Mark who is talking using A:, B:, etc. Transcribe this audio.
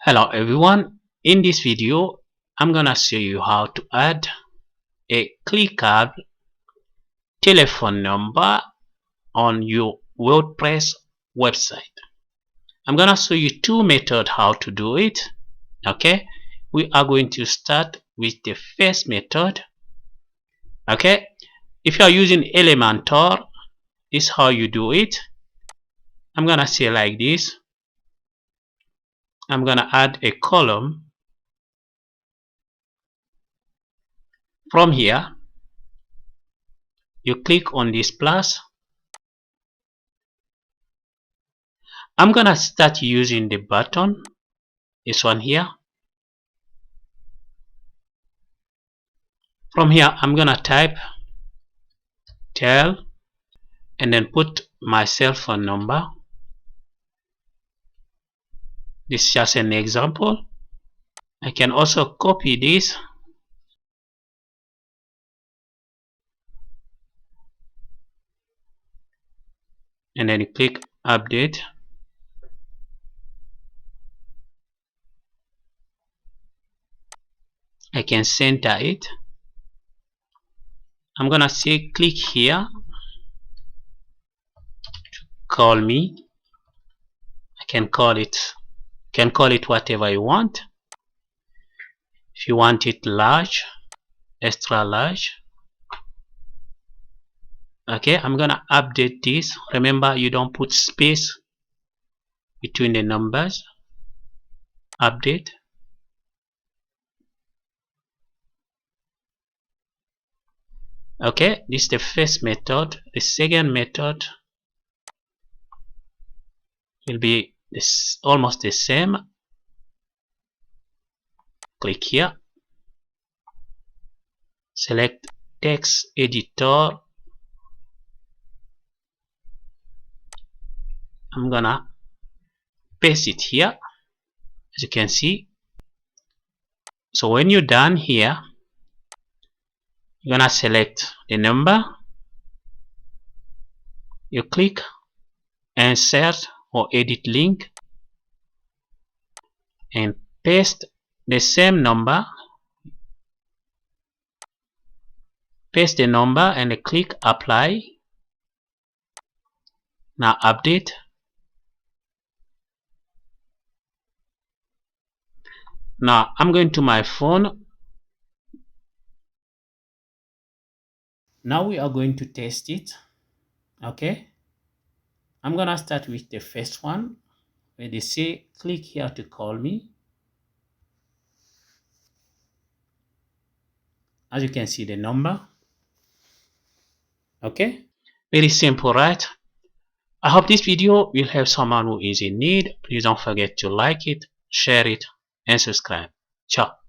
A: Hello everyone, in this video I'm gonna show you how to add a clickable telephone number on your WordPress website. I'm gonna show you two methods how to do it. Okay, we are going to start with the first method. Okay, if you are using Elementor, this is how you do it. I'm gonna say like this. I'm gonna add a column. From here you click on this plus. I'm gonna start using the button, this one here. From here I'm gonna type tell and then put my cell phone number. This is just an example. I can also copy this and then click update. I can center it. I'm gonna say click here to call me. I can call it whatever you want. If you want it large, extra large. Okay, I'm gonna update this. Remember, you don't put space between the numbers. Update. Okay, this is the first method. The second method will be almost the same. Click here, select text editor. I'm gonna paste it here, as you can see. So when you're done here, you're gonna select the number. You click insert or edit link and paste the same number. Paste the number and click apply. Now update. Now I'm going to my phone. Now we are going to test it. Okay, I'm gonna start with the first one where they say click here to call me. As you can see, the number. Okay, very simple, right? I hope this video will help someone who is in need. Please don't forget to like it, share it, and subscribe. Ciao.